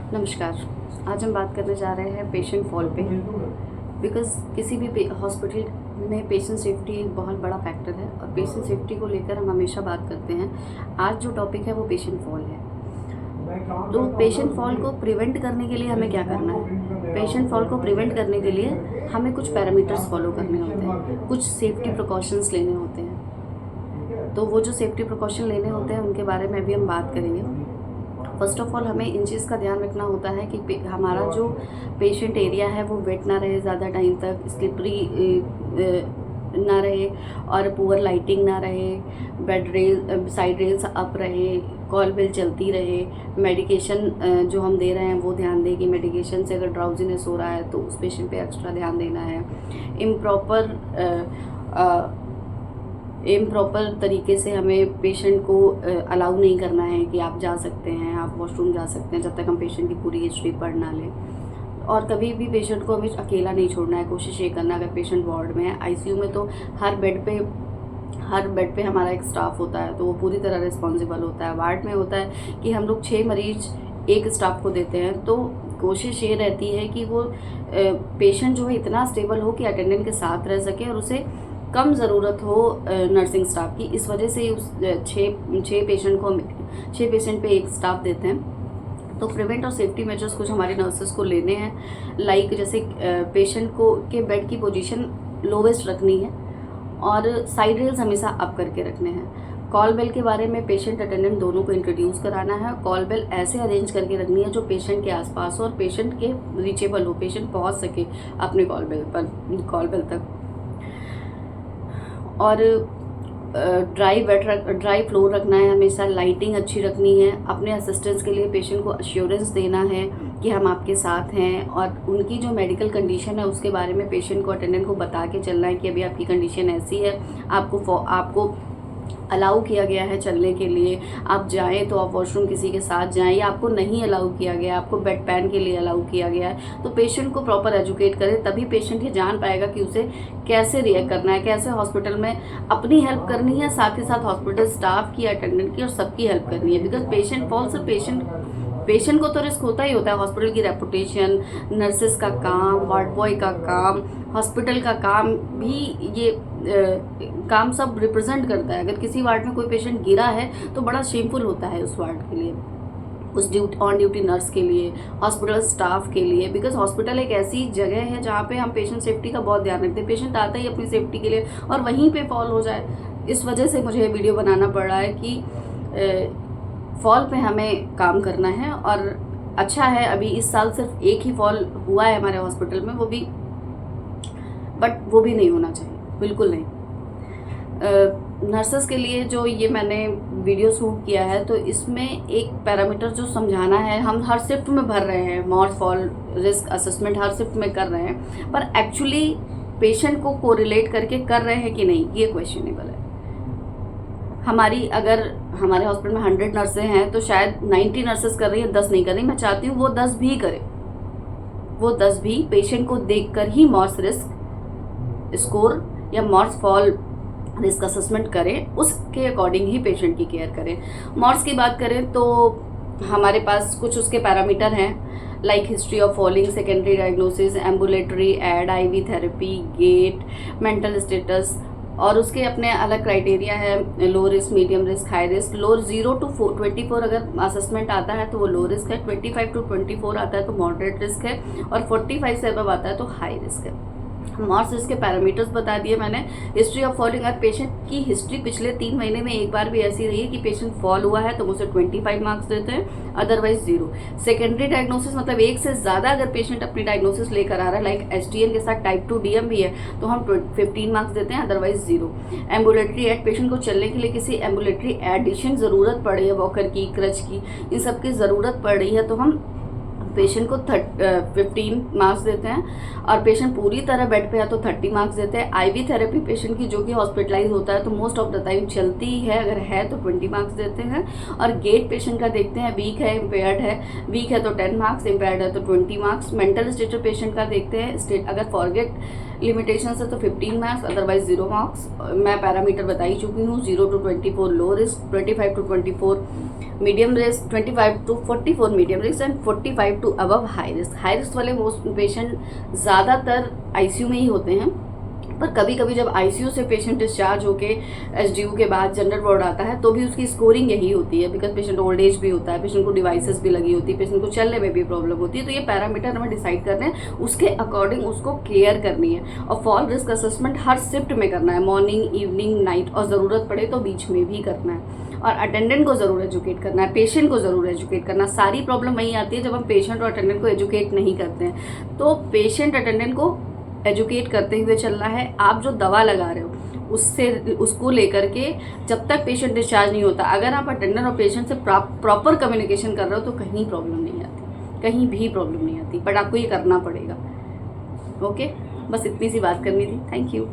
नमस्कार। आज हम बात करने जा रहे हैं पेशेंट फॉल पे। बिकॉज़ किसी भी हॉस्पिटल में पेशेंट सेफ्टी एक बहुत बड़ा फैक्टर है और पेशेंट सेफ्टी को लेकर हम हमेशा बात करते हैं। आज जो टॉपिक है वो पेशेंट फॉल है। तो पेशेंट फॉल को प्रिवेंट करने के लिए हमें क्या करना है? पेशेंट फॉल को प्रिवेंट करने के लिए हमें कुछ पैरामीटर्स फॉलो करने होते हैं, कुछ सेफ्टी प्रिकॉशंस लेने होते हैं। तो वो जो सेफ्टी प्रिकॉशन लेने होते हैं उनके बारे में भी हम बात करेंगे। फर्स्ट ऑफ ऑल हमें इन चीज़ का ध्यान रखना होता है कि हमारा जो पेशेंट एरिया है वो वेट ना रहे ज़्यादा टाइम तक, स्लिपरी ना रहे और पुअर लाइटिंग ना रहे, bed rail side rails up रहे, कॉल बेल चलती रहे, मेडिकेशन जो हम दे रहे हैं वो ध्यान दें कि मेडिकेशन से अगर ड्राउजीनेस हो रहा है तो उस पेशेंट पे एक्स्ट्रा ध्यान देना है। इम्प्रॉपर तरीके से हमें पेशेंट को अलाउ नहीं करना है कि आप जा सकते हैं, आप वॉशरूम जा सकते हैं, जब तक हम पेशेंट की पूरी हिस्ट्री पढ़ ना लें। और कभी भी पेशेंट को हमें अकेला नहीं छोड़ना है। कोशिश ये करना, अगर पेशेंट वार्ड में है, आईसीयू में, तो हर बेड पे हमारा एक स्टाफ होता है, तो वो पूरी तरह रिस्पॉन्सिबल होता है। वार्ड में होता है कि हम लोग 6 मरीज एक स्टाफ को देते हैं, तो कोशिश ये रहती है कि वो पेशेंट जो है इतना स्टेबल हो कि अटेंडेंट के साथ रह सके और उसे कम ज़रूरत हो नर्सिंग स्टाफ की। इस वजह से उस 6 पेशेंट पे एक स्टाफ देते हैं। तो प्रिवेंट और सेफ्टी मेजर्स कुछ हमारे नर्सेस को लेने हैं। लाइक जैसे पेशेंट को के बेड की पोजीशन लोवेस्ट रखनी है और साइड रेल्स हमेशा अप करके रखने हैं। कॉल बेल के बारे में पेशेंट अटेंडेंट दोनों को इंट्रोड्यूस कराना है। कॉल बेल ऐसे अरेंज करके रखनी है जो पेशेंट के आसपास हो और पेशेंट के रीचेबल हो, पेशेंट पहुंच सके अपने कॉल बेल तक। और ड्राई फ्लोर रखना है, हमेशा लाइटिंग अच्छी रखनी है। अपने असिस्टेंस के लिए पेशेंट को अश्योरेंस देना है कि हम आपके साथ हैं और उनकी जो मेडिकल कंडीशन है उसके बारे में पेशेंट को, अटेंडेंट को बता के चलना है कि अभी आपकी कंडीशन ऐसी है, आपको अलाउ किया गया है चलने के लिए, आप जाएं तो आप वॉशरूम किसी के साथ जाएं, या आपको नहीं अलाउ किया गया, आपको बेड पैन के लिए अलाउ किया गया है। तो पेशेंट को प्रॉपर एजुकेट करें, तभी पेशेंट ये जान पाएगा कि उसे कैसे रिएक्ट करना है, कैसे हॉस्पिटल में अपनी हेल्प करनी है, साथ ही साथ हॉस्पिटल स्टाफ की, अटेंडेंट की और सबकी हेल्प करनी है। बिकॉज पेशेंट फॉल्स और पेशेंट को तो रिस्क होता ही होता है। हॉस्पिटल की रेपुटेशन, नर्सेस का काम, वार्ड बॉय का काम, हॉस्पिटल का काम भी, ये काम सब रिप्रेजेंट करता है। अगर किसी वार्ड में कोई पेशेंट गिरा है तो बड़ा शेमफुल होता है उस वार्ड के लिए, उस ऑन ड्यूटी नर्स के लिए, हॉस्पिटल स्टाफ के लिए। बिकॉज हॉस्पिटल एक ऐसी जगह है जहाँ पे हम पेशेंट सेफ्टी का बहुत ध्यान रखते हैं। पेशेंट आता ही अपनी सेफ्टी के लिए और वहीं पे फॉल हो जाए, इस वजह से मुझे ये वीडियो बनाना पड़ रहा है कि फॉल पे हमें काम करना है। और अच्छा है अभी इस साल सिर्फ एक ही फॉल हुआ है हमारे हॉस्पिटल में, वो भी नहीं होना चाहिए, बिल्कुल नहीं। नर्सेस के लिए जो ये मैंने वीडियो शूट किया है, तो इसमें एक पैरामीटर जो समझाना है, हम हर शिफ्ट में भर रहे हैं, मॉर्स फॉल रिस्क असेसमेंट हर शिफ्ट में कर रहे हैं, पर एक्चुअली पेशेंट को कोरिलेट करके कर रहे हैं कि नहीं, ये क्वेश्चनेबल है। अगर हमारे हॉस्पिटल में 100 नर्सें हैं तो शायद 90 नर्सेस कर रही है, 10 नहीं कर रही। मैं चाहती हूँ वो 10 भी करे, वो 10 भी पेशेंट को देखकर ही मॉर्स रिस्क स्कोर या मॉर्स फॉल रिस्क असेसमेंट करें, उसके अकॉर्डिंग ही पेशेंट की केयर करें। मॉर्स की बात करें तो हमारे पास कुछ उसके पैरामीटर हैं, like history of falling, secondary diagnosis, ambulatory aid, IV therapy, gait, mental status, और उसके अपने अलग क्राइटेरिया है। Low risk, medium risk, high risk. 0 to 24 अगर असेसमेंट आता है तो वो लो रिस्क है, 25 to 24 आता है तो मॉडरेट रिस्क है, और 45 से अबव आता है तो हाई रिस्क है। मॉर्स रिस्क के पैरामीटर्स बता दिए मैंने। हिस्ट्री ऑफ फॉलिंग, अगर पेशेंट की हिस्ट्री पिछले 3 महीने में एक बार भी ऐसी रही है कि पेशेंट फॉल हुआ है तो उसे 25 मार्क्स देते हैं, अदरवाइज 0। सेकेंडरी डायग्नोसिस मतलब एक से ज़्यादा अगर पेशेंट अपनी डायग्नोसिस लेकर आ रहा है, लाइक एसटीएन के साथ टाइप 2 डीएम भी है, तो हम 15 मार्क्स देते हैं, अदरवाइज 0। एम्बुलेटरी एड, पेशेंट को चलने के लिए किसी एम्बुलेटरी एडिशन ज़रूरत पड़ रही है, वॉकर की, क्रच की, इन सब की ज़रूरत पड़ रही है, तो हम पेशेंट को 15 मार्क्स देते हैं। और पेशेंट पूरी तरह बेड पे है तो 30 मार्क्स देते हैं। आईवी थेरेपी पेशेंट की जो कि हॉस्पिटलाइज होता है तो मोस्ट ऑफ द टाइम चलती ही है, अगर है तो 20 मार्क्स देते हैं। और गेट पेशेंट का देखते हैं, वीक है, इम्पेयर्ड है, वीक है तो 10 मार्क्स, इम्पेयर्ड है तो 20 मार्क्स। मेंटल स्टेटस पेशेंट का देखते हैं, अगर फॉरगेट लिमिटेशन है तो 15 मार्क्स, अदरवाइज 0 मार्क्स। मैं पैरामीटर बता ही चुकी हूँ, 0 to 24 low risk, 25 to 24 medium risk, 25 to 44 medium risk and 45 to above high risk. High risk वाले मोस्ट पेशेंट ज़्यादातर आईसीयू में ही होते हैं, पर कभी कभी जब आईसीयू से पेशेंट डिस्चार्ज होके एसडीयू के बाद जनरल वार्ड आता है तो भी उसकी स्कोरिंग यही होती है, बिकॉज पेशेंट ओल्ड एज भी होता है, पेशेंट को डिवाइसेस भी लगी होती है, पेशेंट को चलने में भी प्रॉब्लम होती है। तो ये पैरामीटर हमें डिसाइड करने हैं, उसके अकॉर्डिंग उसको क्लियर करनी है। और फॉल रिस्क असेसमेंट हर शिफ्ट में करना है, मॉर्निंग, इवनिंग, नाइट, और ज़रूरत पड़े तो बीच में भी करना है। और अटेंडेंट को ज़रूर एजुकेट करना है, पेशेंट को ज़रूर एजुकेट करना। सारी प्रॉब्लम वहीं आती है जब हम पेशेंट और अटेंडेंट को एजुकेट नहीं करते हैं। तो पेशेंट अटेंडेंट को एजुकेट करते हुए चलना है। आप जो दवा लगा रहे हो उसको लेकर के जब तक पेशेंट डिस्चार्ज नहीं होता, अगर आप अटेंडेंट और पेशेंट से प्रॉपर कम्युनिकेशन कर रहे हो तो कहीं प्रॉब्लम नहीं आती, कहीं भी प्रॉब्लम नहीं आती, बट आपको ये करना पड़ेगा। ओके, बस इतनी सी बात करनी थी। Thank you.